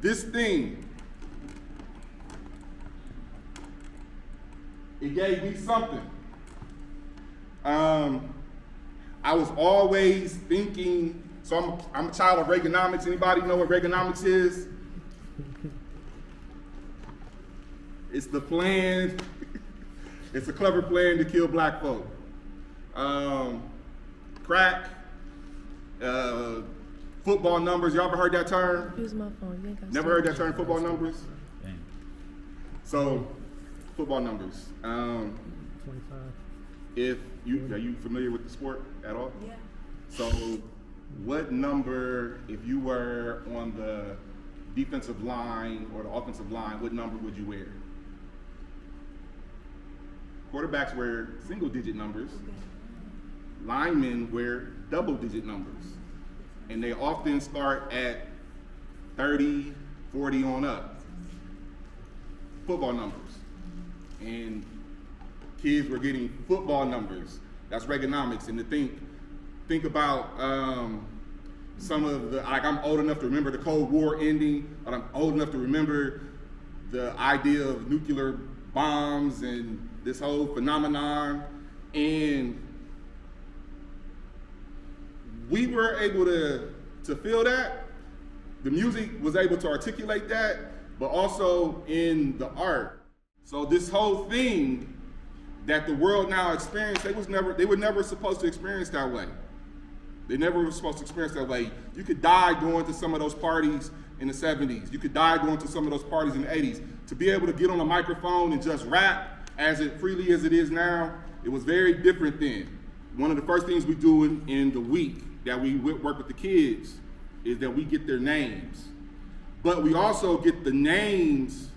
this thing, it gave me something. I was always thinking, so I'm a child of Reaganomics. Anybody know what Reaganomics is? It's the plan, it's a clever plan to kill black folk. Crack, football numbers, y'all ever heard that term? Use my phone. You ain't got Never heard that term, football numbers? Dang. So, football numbers. 25. Are you familiar with the sport at all? Yeah. So, what number, if you were on the defensive line or the offensive line, what number would you wear? Quarterbacks wear single-digit numbers. Linemen wear double-digit numbers. And they often start at 30, 40 on up. Football numbers. And kids were getting football numbers. That's Reaganomics. And to think about some of the, like I'm old enough to remember the Cold War ending, but I'm old enough to remember the idea of nuclear bombs and this whole phenomenon. And we were able to feel that. The music was able to articulate that, but also in the art. So this whole thing that the world now experienced, they were never supposed to experience that way. They never were supposed to experience that way. You could die going to some of those parties in the 70s. You could die going to some of those parties in the 80s. To be able to get on a microphone and just rap as freely as it is now, it was very different then. One of the first things we do in the week that we work with the kids is that we get their names. But we also get the names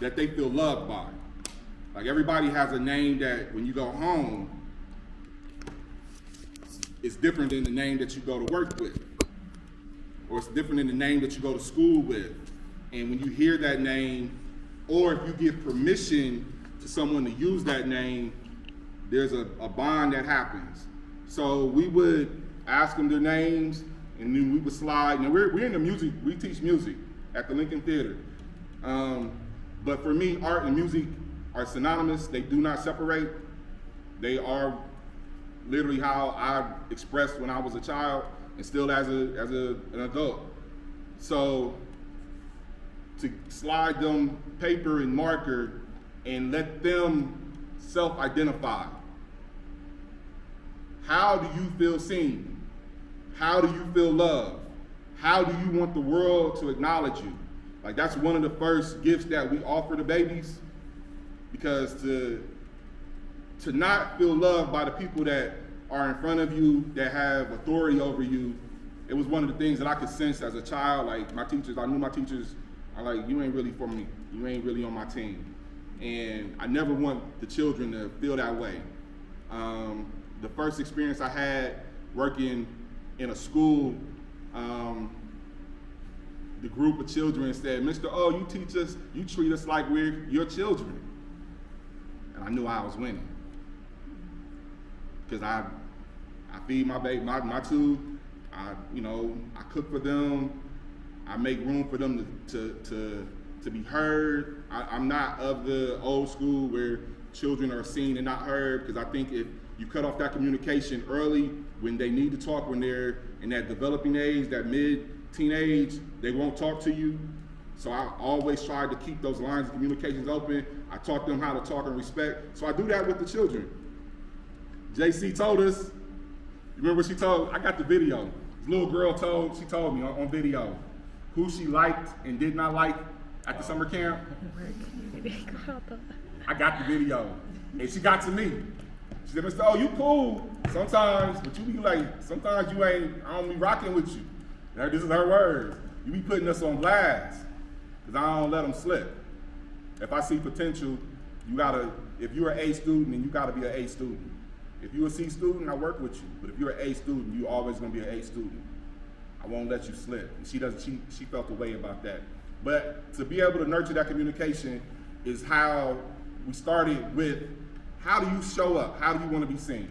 that they feel loved by. Like everybody has a name that when you go home, it's different than the name that you go to work with. Or it's different than the name that you go to school with. And when you hear that name, or if you give permission to someone to use that name, there's a bond that happens. So we would ask them their names, and then we would slide. Now we're in the music, we teach music at the Lincoln Theatre. But for me, art and music are synonymous. They do not separate. They are literally how I expressed when I was a child and still as an adult. So to slide them paper and marker and let them self-identify. How do you feel seen? How do you feel loved? How do you want the world to acknowledge you? Like that's one of the first gifts that we offer to babies, because to not feel loved by the people that are in front of you, that have authority over you, it was one of the things that I could sense as a child. Like my teachers, I knew my teachers are like, you ain't really for me. You ain't really on my team. And I never want the children to feel that way. The first experience I had working in a school, the group of children said, Mr. O, you teach us, you treat us like we're your children. And I knew I was winning. Because I feed my baby, my two, I cook for them, I make room for them to be heard. I'm not of the old school where children are seen and not heard, because I think if you cut off that communication early when they need to talk, when they're in that developing age, that mid-teenage, they won't talk to you. So I always tried to keep those lines of communications open. I taught them how to talk and respect. So I do that with the children. JC told us, you remember what she told? I got the video. This little girl she told me on video who she liked and did not like at the summer camp. I got the video. And she got to me. She said, Mr. O, you cool sometimes, but you be like, sometimes I don't be rocking with you. Now, this is her words. You be putting us on blast, because I don't let them slip. If I see potential, if you're an A student, then you gotta be an A student. If you're a C student, I work with you. But if you're an A student, you're always gonna be an A student. I won't let you slip. And she felt the way about that. But to be able to nurture that communication is how we started with, how do you show up? How do you want to be seen?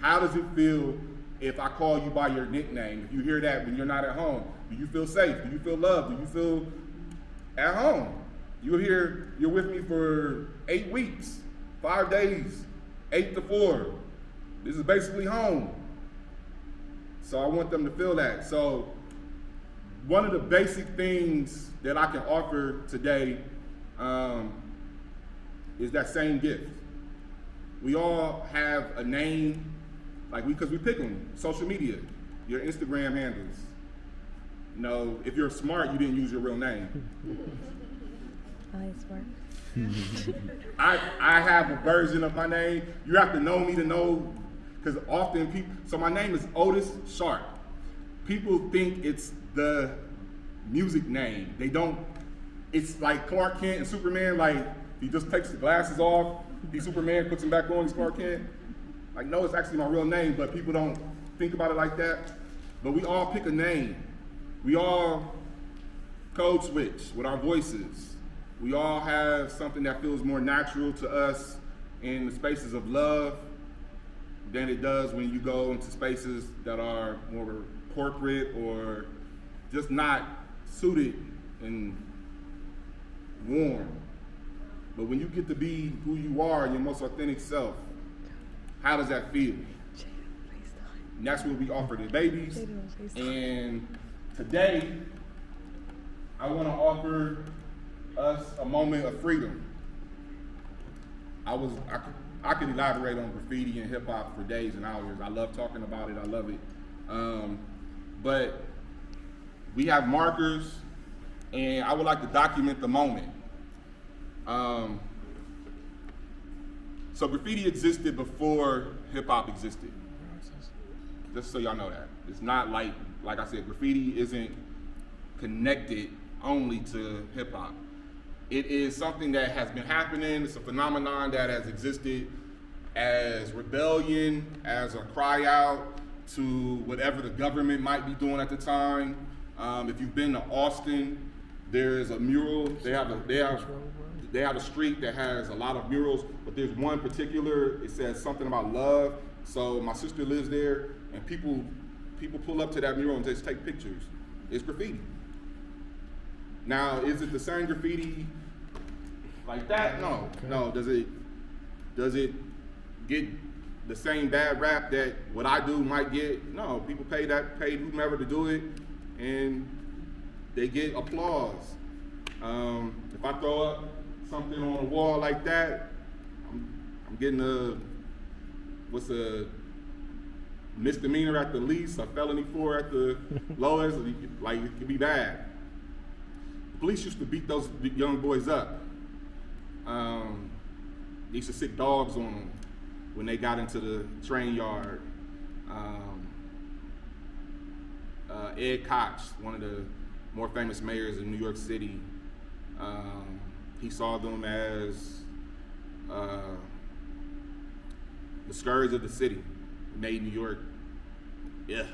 How does it feel if I call you by your nickname? If you hear that when you're not at home, do you feel safe? Do you feel loved? Do you feel at home. You're here, you're with me for 8 weeks, 5 days, 8 to 4. This is basically home. So I want them to feel that. So one of the basic things that I can offer today is that same gift. We all have a name, because we pick them. Social media, your Instagram handles. You know, if you're smart, you didn't use your real name. I smart. I have a version of my name. You have to know me to know, because often people, so my name is Otis Sharp. People think it's the music name. They don't, it's like Clark Kent and Superman, he just takes the glasses off, he's Superman, puts them back on, he's Clark Kent. No, it's actually my real name, but people don't think about it like that. But we all pick a name. We all code switch with our voices. We all have something that feels more natural to us in the spaces of love than it does when you go into spaces that are more corporate or just not suited and warm. But when you get to be who you are, your most authentic self, how does that feel? And that's what we offer to babies. And today, I want to offer us a moment of freedom. I could elaborate on graffiti and hip hop for days and hours. I love talking about it. I love it. But we have markers, and I would like to document the moment. So graffiti existed before hip hop existed. Just so y'all know that. It's not like I said, graffiti isn't connected only to hip hop. It is something that has been happening. It's a phenomenon that has existed as rebellion, as a cry out to whatever the government might be doing at the time. If you've been to Austin, there's a mural. They have a street that has a lot of murals, but there's one particular, it says something about love. So my sister lives there, and people pull up to that mural and just take pictures. It's graffiti. Now, is it the same graffiti like that? No. No. Does it get the same bad rap that what I do might get? No. People pay whomever to do it, and they get applause. If I throw up something on a wall like that, I'm getting a misdemeanor at the least, a felony 4 at the lowest. It could be bad. Police used to beat those young boys up. They used to sick dogs on them when they got into the train yard. Ed Koch, one of the more famous mayors in New York City, he saw them as the scourge of the city, made New York. Yeah,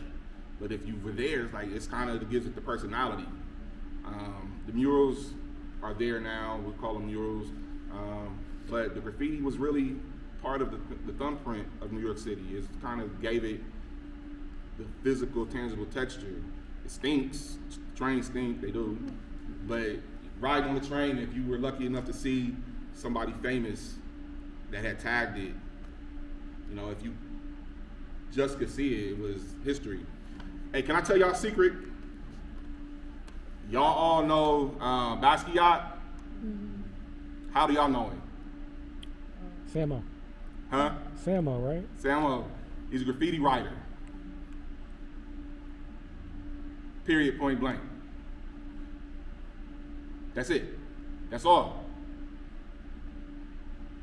but if you were there, it's kind of gives it the personality. The murals are there now. We call them murals, but the graffiti was really part of the thumbprint of New York City. It kind of gave it the physical, tangible texture. It stinks. Trains stink. They do. But riding on the train, if you were lucky enough to see somebody famous that had tagged it, if you just could see it, it was history. Hey, can I tell y'all a secret? Y'all all know Basquiat? Mm-hmm. How do y'all know him? Samo. Huh? Samo, right? Samo. He's a graffiti writer. Period, point blank. That's it. That's all.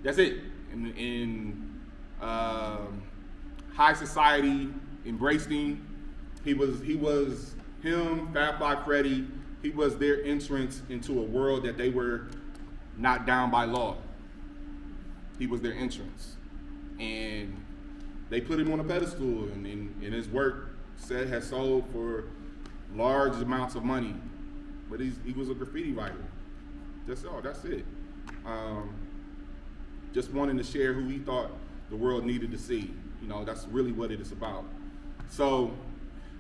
That's it. In high society embraced him. He was him, Fab Five Freddy. He was their entrance into a world that they were not down by law. He was their entrance. And they put him on a pedestal, and his work has sold for large amounts of money. But he was a graffiti writer. That's all, that's it. Just wanting to share who he thought the world needed to see. That's really what it is about. So,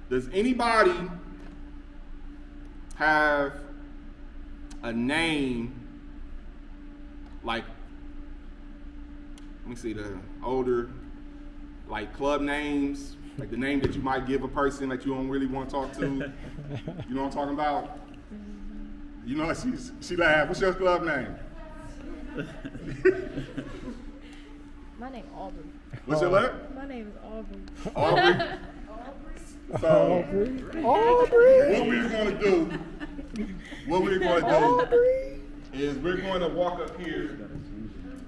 does anybody have a name, like, let me see, the older, like club names, like the name that you might give a person that you don't really want to talk to. You know what I'm talking about? You know, she laughed. What's your club name? My name Aubrey. What's your what? My name is Aubrey. Aubrey. So, Aubrey. what we're going to do is we're going to walk up here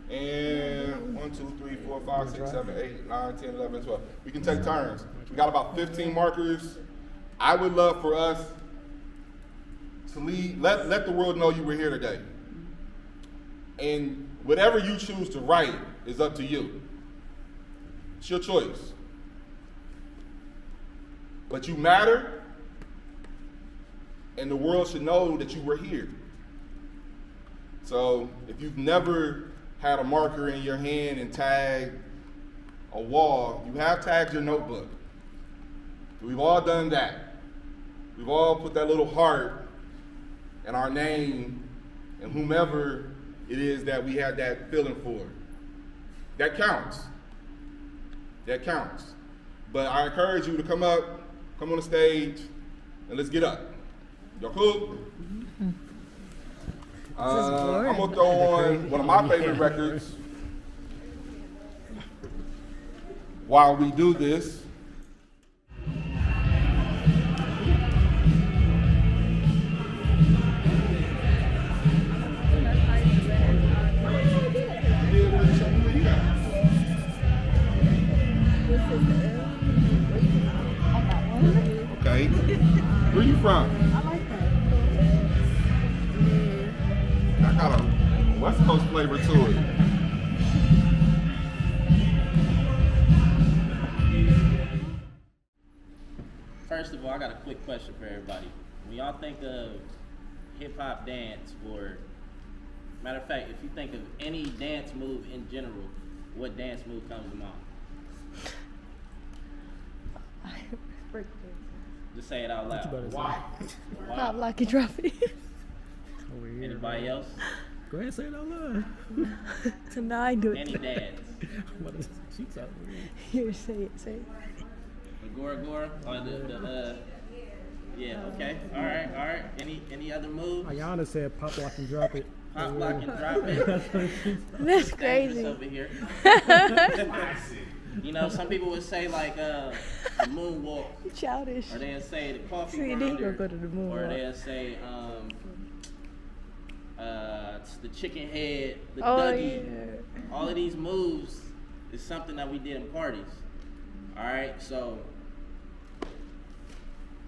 and 1, 2, 3, 4, 5, 6, 7, 8, 9, 10, 11, 12. We can take turns. We got about 15 markers. I would love for us to lead, let the world know you were here today. And whatever you choose to write is up to you. It's your choice. But you matter, and the world should know that you were here. So if you've never had a marker in your hand and tagged a wall, you have tagged your notebook. We've all done that. We've all put that little heart and our name and whomever it is that we had that feeling for. That counts. That counts. But I encourage you to come up, come on the stage, and let's get up. Y'all cool? I'm gonna throw on one of my favorite records while we do this. Okay. Where you from? I like that. I got a West Coast flavor to it. First of all, I got a quick question for everybody. When y'all think of hip hop dance, or matter of fact, if you think of any dance move in general, what dance move comes to mind? Break Just say it out What you loud. about to say? Why? Pop, lock, and drop it. Over here. Anybody else? Go ahead and say it out loud. Tonight, do Any it. dance? What is cheeks out there? Here, say it, say it. Agora Agora? Or yeah, okay. All right. Any other moves? Ayana said pop, lock, and drop it. Pop, lock, and drop it. That's Dangerous crazy. over here. You know, some people would say like the moonwalk, Childish. or they'll say the coffee See, then grinder, you'll go to the moonwalk. or they'll say it's the chicken head, the Oh, Dougie. yeah. All of these moves is something that we did in parties. All right, so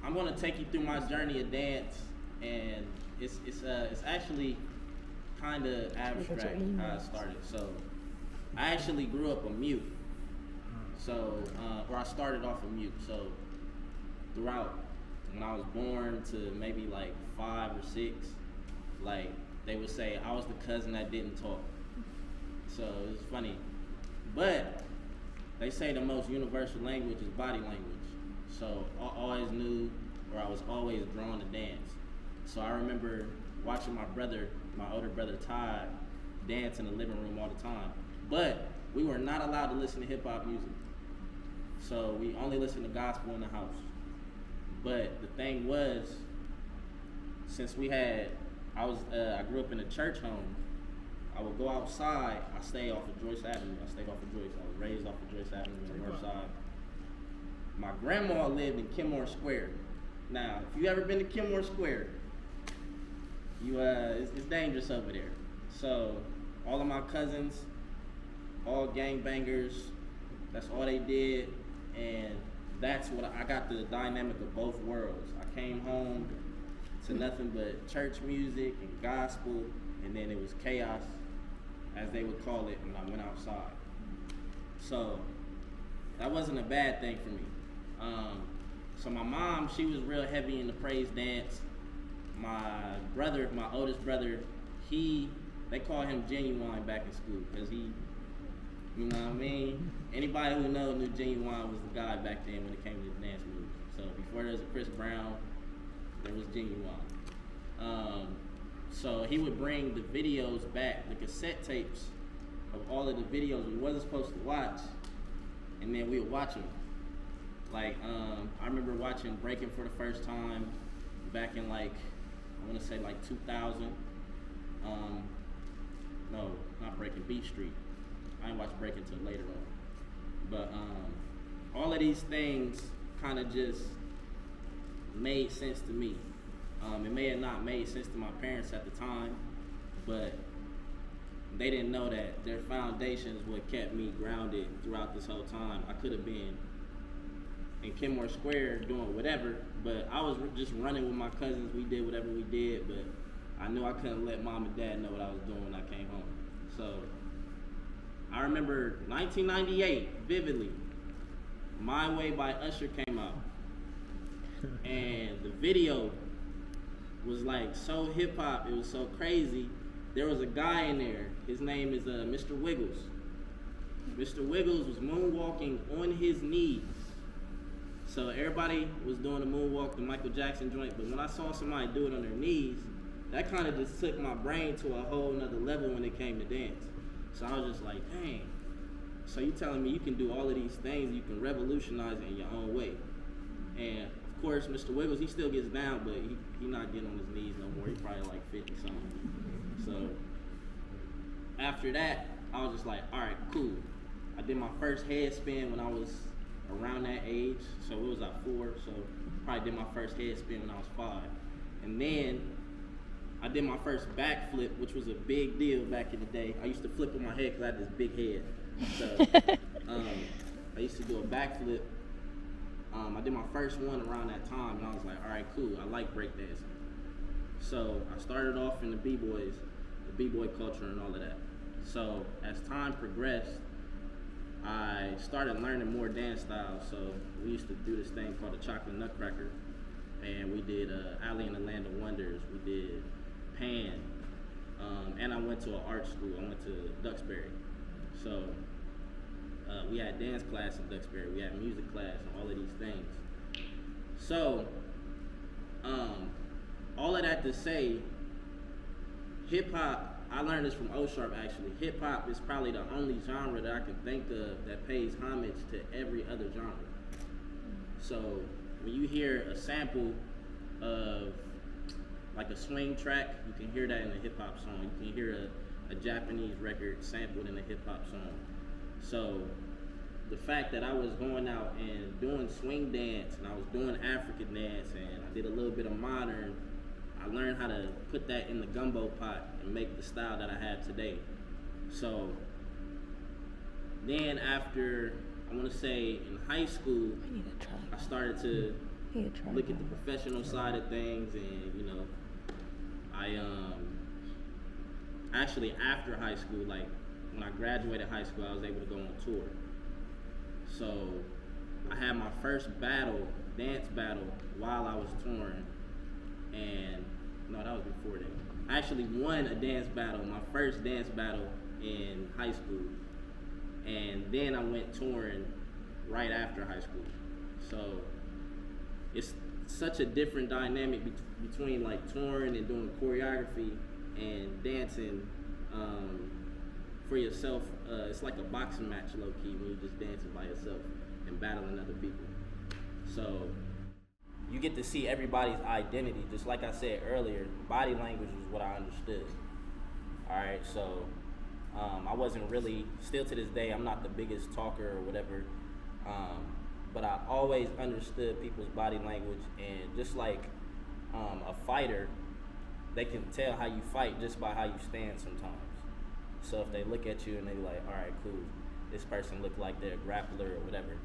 I'm gonna take you through my journey of dance, and it's actually kind of abstract how it started. So I actually grew up a mute. So, or I started off a mute. So throughout, when I was born to maybe like 5 or 6, like they would say I was the cousin that didn't talk. So it was funny. But they say the most universal language is body language. So I always knew, or I was always drawn to dance. So I remember watching my brother, my older brother Todd, dance in the living room all the time. But we were not allowed to listen to hip hop music. So we only listened to gospel in the house. But the thing was, since I grew up in a church home, I would go outside. I stayed off of Joyce Avenue. I was raised off of Joyce Avenue on the north side. My grandma lived in Kenmore Square. Now, if you ever been to Kenmore Square, it's dangerous over there. So all of my cousins, all gangbangers, that's all they did, and that's what I got, the dynamic of both worlds. I came home to nothing but church music and gospel, and then it was chaos, as they would call it, when I went outside. So that wasn't a bad thing for me. So my mom, she was real heavy in the praise dance. My brother, my oldest brother, they call him Genuine back in school, because he, you know what I mean? Anybody who knew Genuine was the guy back then when it came to the dance moves. So before there was a Chris Brown, there was Genuine. So he would bring the videos back, the cassette tapes of all of the videos we wasn't supposed to watch, and then we would watch them. Like, I remember watching Breaking for the first time back in like, I want to say like 2000. No, not Breaking, Beat Street. I didn't watch Breaking until later on. But all of these things kind of just made sense to me. It may have not made sense to my parents at the time, but they didn't know that their foundation is what kept me grounded throughout this whole time. I could have been in Kenmore Square doing whatever, but I was just running with my cousins. We did whatever we did, but I knew I couldn't let mom and dad know what I was doing when I came home. So I remember 1998 vividly. My Way by Usher came out, and the video was like so hip hop. It was so crazy. There was a guy in there. His name is Mr. Wiggles. Mr. Wiggles was moonwalking on his knees. So everybody was doing the moonwalk, the Michael Jackson joint, but when I saw somebody do it on their knees, that kind of just took my brain to a whole nother level when it came to dance. So I was just like, dang. So you telling me you can do all of these things, you can revolutionize it in your own way. And of course, Mr. Wiggles, he still gets down, but he not getting on his knees no more. He's probably like 50 something. So after that, I was just like, all right, cool. I did my first head spin when I was around that age. So it was at 4, so probably did my first head spin when I was 5. And then I did my first backflip, which was a big deal back in the day. I used to flip on my head because I had this big head. So I used to do a backflip. I did my first one around that time, and I was like, all right, cool, I like breakdancing. So I started off in the B-Boys, the B-Boy culture and all of that. So as time progressed, I started learning more dance styles. So we used to do this thing called the Chocolate Nutcracker, and we did Alley in the Land of Wonders, we did Pan, and I went to an art school. I went to Duxbury. So we had dance class in Duxbury, we had music class, and all of these things. So, all of that to say, hip hop, I learned this from O-Sharp actually. Hip hop is probably the only genre that I can think of that pays homage to every other genre. So, when you hear a sample of like a swing track, you can hear that in a hip hop song. You can hear a Japanese record sampled in a hip hop song. So the fact that I was going out and doing swing dance, and I was doing African dance, and I did a little bit of modern, I learned how to put that in the gumbo pot and make the style that I have today. So then after, I want to say in high school, I started to look at the professional side of things, and you know, I actually after high school, like when I graduated high school, I was able to go on tour. So I had my first dance battle while I was touring, and no, that was before that. I actually won a dance battle, my first dance battle in high school, and then I went touring right after high school. So it's such a different dynamic between like touring and doing choreography and dancing for yourself. It's like a boxing match low key when you're just dancing by yourself and battling other people. So you get to see everybody's identity. Just like I said earlier, body language was what I understood. All right, so I wasn't really, still to this day, I'm not the biggest talker or whatever, but I always understood people's body language, and just like a fighter, they can tell how you fight just by how you stand sometimes. So if they look at you and they be like, all right, cool, this person look like they're a grappler or whatever,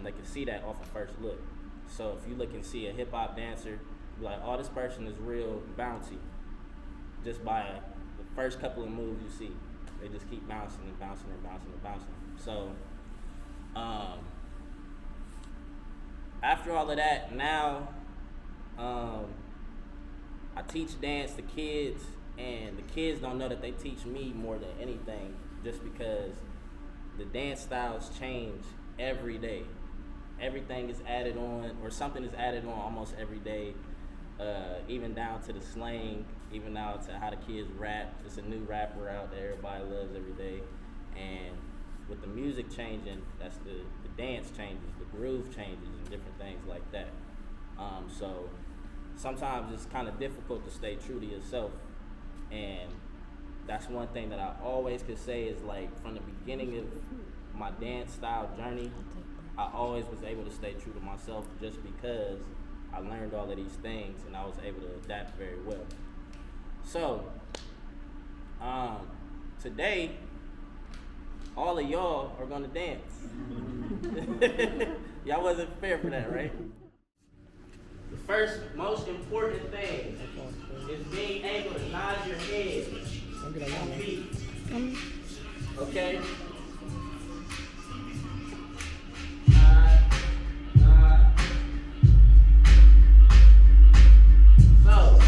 they can see that off a first look. So if you look and see a hip hop dancer, be like, oh, this person is real bouncy, just by the first couple of moves you see. They just keep bouncing and bouncing and bouncing and bouncing. So after all of that, now I teach dance to kids, and the kids don't know that they teach me more than anything, just because the dance styles change every day. Everything is added on, or something is added on almost every day. even down to the slang, even down to how the kids rap. It's a new rapper out there everybody loves every day. And with the music changing, that's the dance changes, the groove changes, and different things like that. So sometimes it's kind of difficult to stay true to yourself. And that's one thing that I always could say is, like, from the beginning of my dance style journey, I always was able to stay true to myself just because I learned all of these things and I was able to adapt very well. So, today, all of y'all are gonna dance. Y'all wasn't prepared for that, right? The first most important thing is being able to nod your head on beat. Okay? So,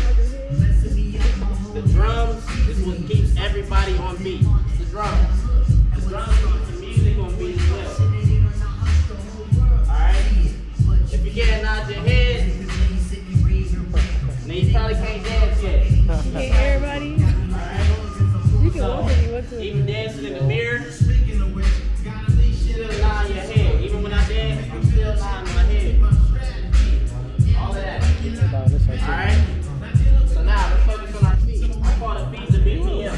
the drums is what keeps everybody on beat. The drums. The drums keep the music on beat as well. Alright? If you can't nod your head, then you probably can't dance yet. Hey, everybody. You can walk if you want to. Even dancing in the mirror, still nod your head. Even when I dance, I'm still nodding my head. All of that. Alright? So now, let's focus on our feet. I call the feet the BPM.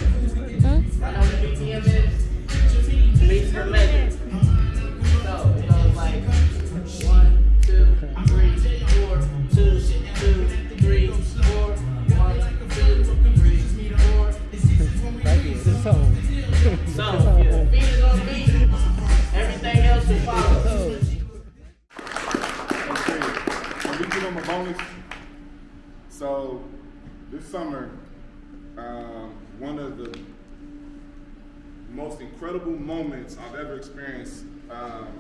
I know what the BPM is? Beats per measure. So, it goes like 1, 2, 3, 4, 2, 2, 3, 4, 1, 2, 3, 4. So, if your feet is on beat, everything else will follow. Can we give them a bonus? So, this summer, one of the most incredible moments I've ever experienced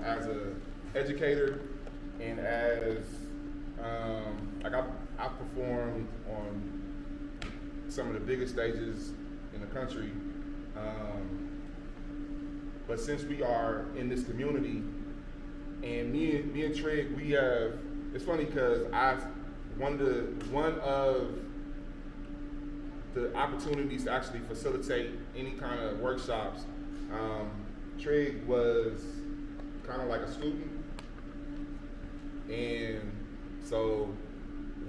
as an educator and as I performed on some of the biggest stages in the country. But since we are in this community, and me and Trig, we have, it's funny because one of the opportunities to actually facilitate any kind of workshops, Trig was kind of like a student. And so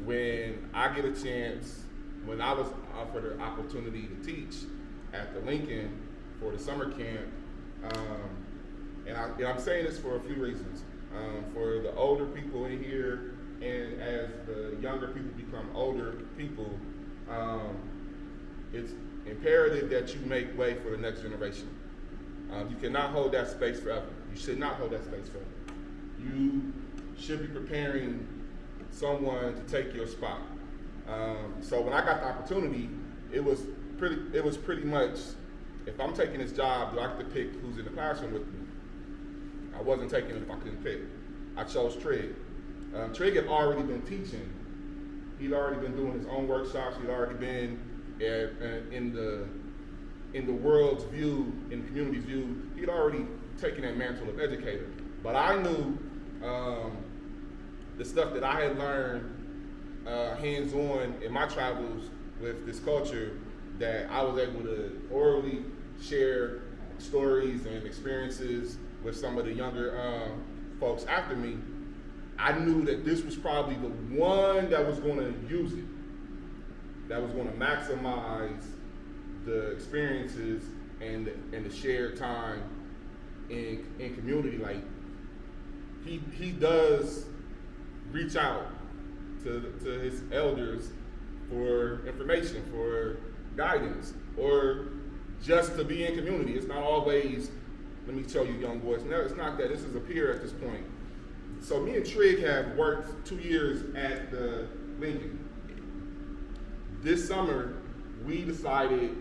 when I get a chance, when I was offered the opportunity to teach at the Lincoln for the summer camp, and I'm saying this for a few reasons. For the older people in here, and as the younger people become older people, it's imperative that you make way for the next generation. You cannot hold that space forever. You should not hold that space forever. You should be preparing someone to take your spot. So when I got the opportunity, it was pretty much, if I'm taking this job, do I have to pick who's in the classroom with me? I wasn't taking it if I couldn't pick. I chose Trig. Trig had already been teaching. He'd already been doing his own workshops. He'd already been in the world's view, in the community's view. He'd already taken that mantle of educator. But I knew the stuff that I had learned hands-on in my travels with this culture, that I was able to orally share stories and experiences with some of the younger folks after me. I knew that this was probably the one that was going to use it, that was going to maximize the experiences and the shared time in community. Like, he does reach out to his elders for information, for guidance, or just to be in community. It's not always, let me tell you young boys, no, it's not that. This is a peer at this point. So me and Trig have worked 2 years at the Lincoln. This summer, we decided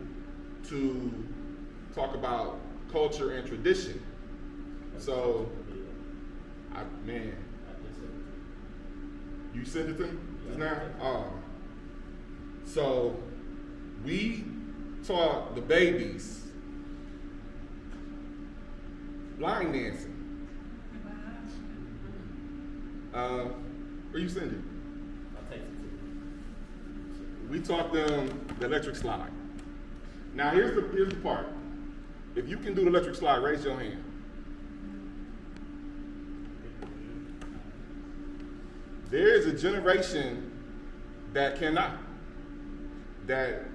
to talk about culture and tradition. So, you sent it to me just now? So, we taught the babies line dancing. Where you send it? I'll text it to you. we taught them the electric slide. Now here's the part. If you can do the electric slide, raise your hand. There is a generation that cannot. That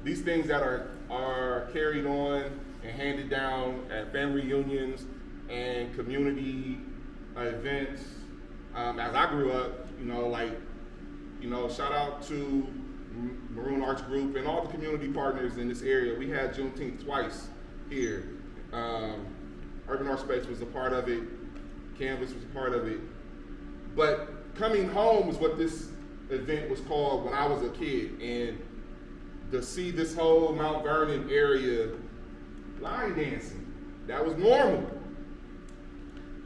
these things that are carried on and handed down at family reunions and community events. As I grew up, shout out to Maroon Arts Group and all the community partners in this area. We had Juneteenth twice here. Urban Art Space was a part of it. Canvas was a part of it. But coming home is what this event was called when I was a kid. And to see this whole Mount Vernon area line dancing, that was normal.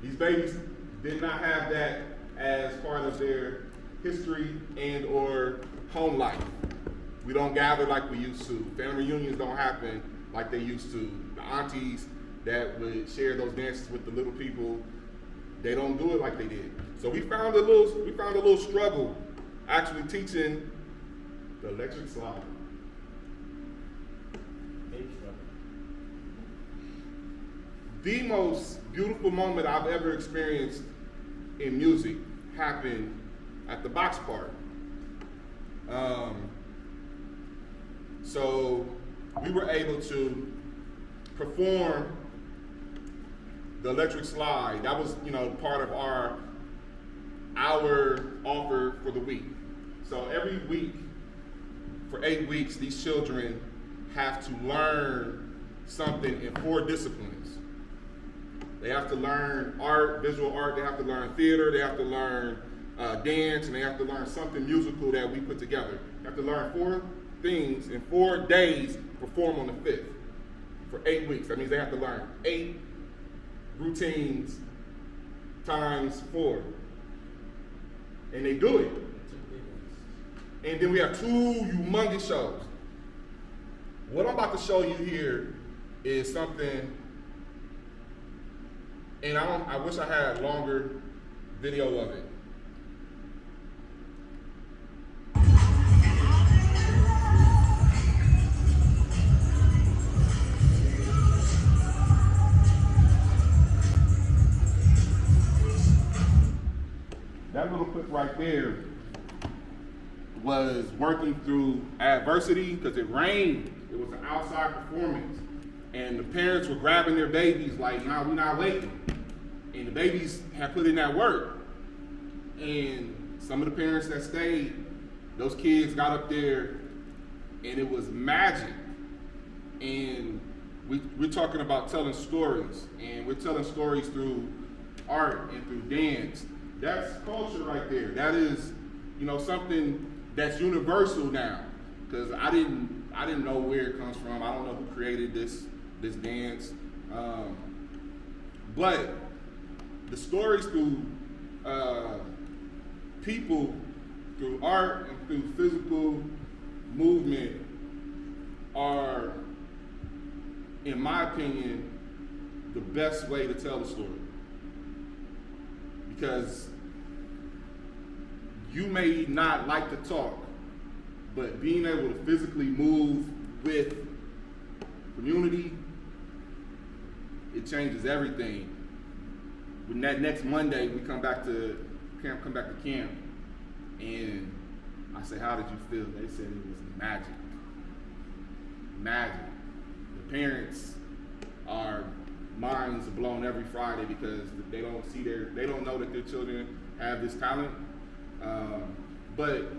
These babies did not have that as part of their history and or home life. We don't gather like we used to. Family reunions don't happen like they used to. The aunties that would share those dances with the little people, they don't do it like they did. So we found a little struggle actually teaching the electric slide. The most beautiful moment I've ever experienced in music happened at the box park. So we were able to perform the electric slide. That was, part of our offer for the week. So every week, for 8 weeks, these children have to learn something in 4 disciplines. They have to learn art, visual art, they have to learn theater, they have to learn dance, and they have to learn something musical that we put together. They have to learn 4 things in 4 days, perform on the 5th for 8 weeks. That means they have to learn 8 routines times 4. And they do it. And then we have 2 humongous shows. What I'm about to show you here is something, and I wish I had longer video of it. That little clip right there was working through adversity because it rained. It was an outside performance. And the parents were grabbing their babies like, nah, we're not waiting. And the babies had put in that work. And some of the parents that stayed, those kids got up there and it was magic. And we're talking about telling stories. And we're telling stories through art and through dance. That's culture right there. That is, something that's universal now. Because I didn't know where it comes from. I don't know who created this dance. But the stories through people, through art and through physical movement are, in my opinion, the best way to tell the story. Because you may not like to talk, but being able to physically move with community, it changes everything. When that next Monday we come back to camp, and I say, how did you feel? They said it was magic. Magic. The parents are minds blown every Friday because they don't know that their children have this talent. But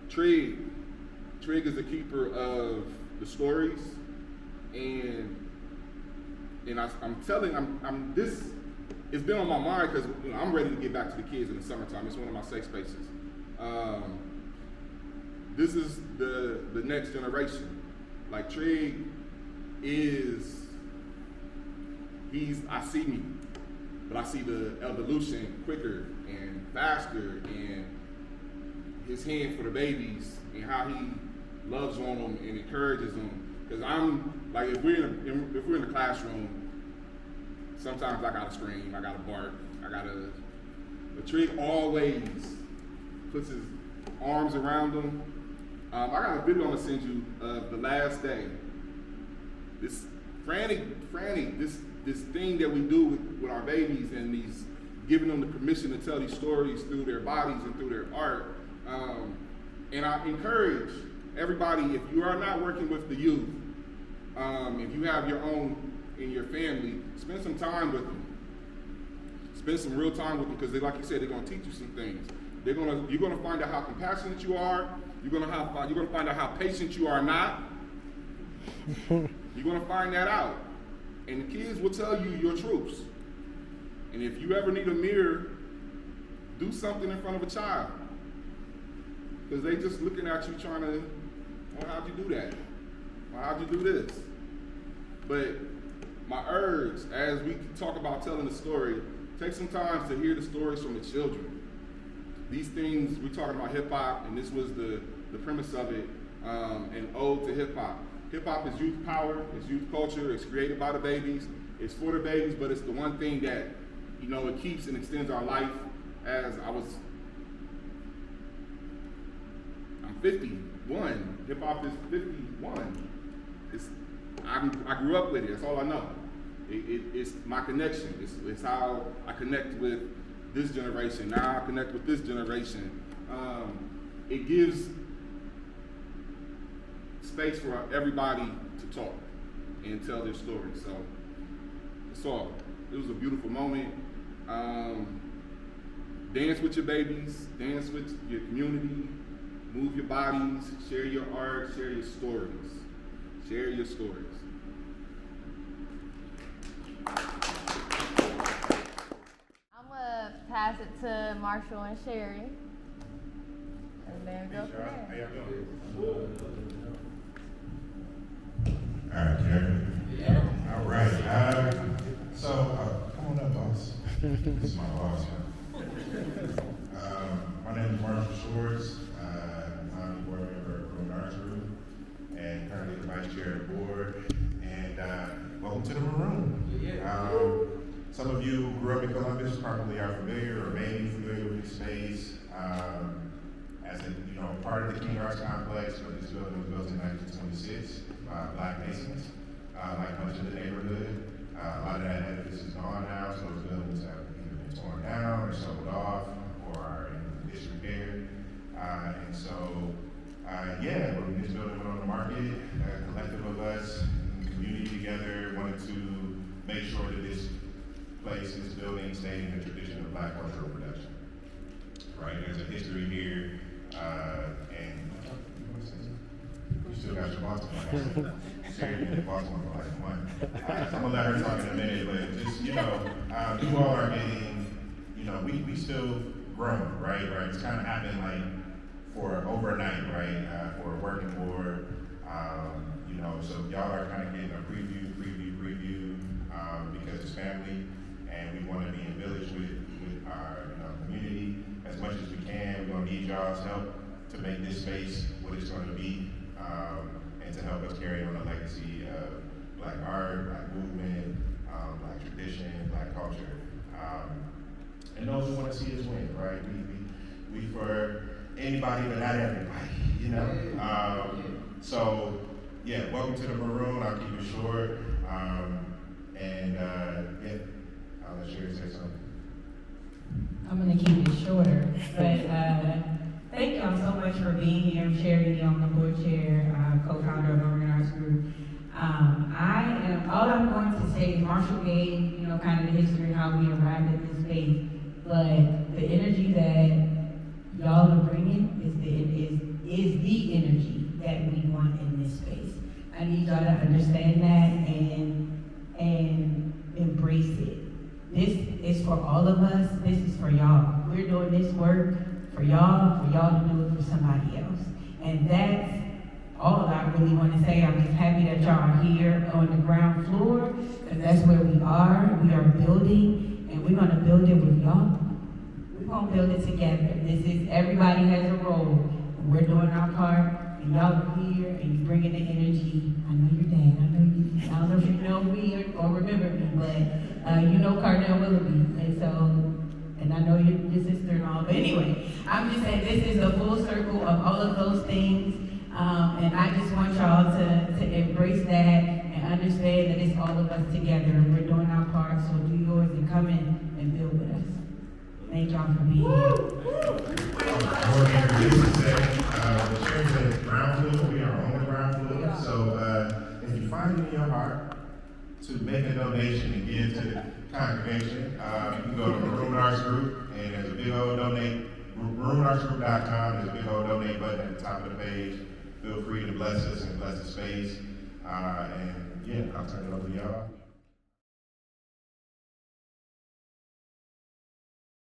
Trig is the keeper of the stories, and I'm this. It's been on my mind because I'm ready to get back to the kids in the summertime. It's one of my safe spaces. This is the next generation. Like Trig I see me, but I see the evolution quicker and faster, and his hand for the babies and how he loves on them and encourages them. Because I'm like, if we're in the classroom, sometimes I gotta scream, I gotta bark, but Trig always puts his arms around them. I got a video I'm gonna send you of the last day. This frantic, this thing that we do with our babies and these giving them the permission to tell these stories through their bodies and through their art. And I encourage everybody, if you are not working with the youth, if you have your own in your family, spend some time with them. Spend some real time with them because, like you said, they're going to teach you some things. You're going to find out how compassionate you are. You're going to find out how patient you are not. You're going to find that out. And the kids will tell you your truths. And if you ever need a mirror, do something in front of a child. Because they just looking at you trying to, well, how'd you do that? Well, how'd you do this? But my urge, as we talk about telling the story, take some time to hear the stories from the children. These things, we're talking about hip hop, and this was the premise of it, an ode to hip hop. Hip hop is youth power, it's youth culture, it's created by the babies, it's for the babies, but it's the one thing that, you know, it keeps and extends our life. I'm 51, hip hop is 51. I grew up with it, that's all I know. It's my connection, it's how I connect with this generation, now I connect with this generation. It gives space for everybody to talk and tell their story. So it's all. It was a beautiful moment. Dance with your babies, dance with your community, move your bodies, share your art, share your stories. Share your stories. I'm gonna pass it to Marshall and Sherry. And then go from there. All right, Karen. Yeah. All right. Come on up, boss. This is my boss. My name is Marshall Schwartz. I'm the board member of Maroon Arts Group and currently the vice chair of the board. And welcome to the Maroon. Some of you who grew up in Columbus probably are familiar or may be familiar with this space. As a part of the King Arts Complex, but this building was built in 1926 by Black Masons, like much of the neighborhood. A lot of that edifice is gone now, so those buildings have either been torn down or sold off or are in disrepair. When this building went on the market, a collective of us in the community together wanted to make sure that this place, this building, stayed in the tradition of Black cultural production. Right, there's a history here, and you still got your Baltimore. Sarah been in Baltimore for like a month. I'm gonna let her talk in a minute, but just, you all are getting, we still growing, right? It's kind of happened like for overnight, right? For a working board, so y'all are kind of getting a preview, because it's family, and we want to be in village with our community as much as we can. We're gonna need y'all's help to make this space what it's gonna be, and to help us carry on the legacy of Black art, Black movement, Black tradition, Black culture, and those who want to see us win, right? We for anybody but not everybody, welcome to the Maroon. I'll keep it short, I'll let Sherry say something. I'm going to keep it shorter, but thank y'all so much for being here. I'm Sherry, I'm the board chair, co-founder of Vernon Arts Group. All I'm going to say is Marshall gave, kind of the history of how we arrived at this space, but the energy that y'all are bringing is the energy that we want in this space. I need y'all to understand that and embrace it. This is for all of us. This is for y'all. We're doing this work for y'all to do it for somebody else. And that's all I really want to say. I'm just happy that y'all are here on the ground floor, because that's where we are. We are building, and we're going to build it with y'all. We're going to build it together. Everybody has a role. We're doing our part, and y'all are here, and you're bringing the energy. I know your dad. I don't know if you know me or remember me, but you know Carnell Willoughby. And so And I know your sister and all, but anyway, I'm just saying this is a full circle of all of those things. And I just want y'all to embrace that and understand that it's all of us together and we're doing our part, so do yours and come in and build with us. Thank y'all for being here. I want to introduce the chairs at the ground floor. We are on the ground floor. So if you find it in your heart to make a donation and give to the congregation, you can go to Maroon Arts Group, and there's a big old donate, MaroonArtsGroup.com, there's a big old donate button at the top of the page. Feel free to bless us and bless the space. And yeah, I'll turn it over to y'all.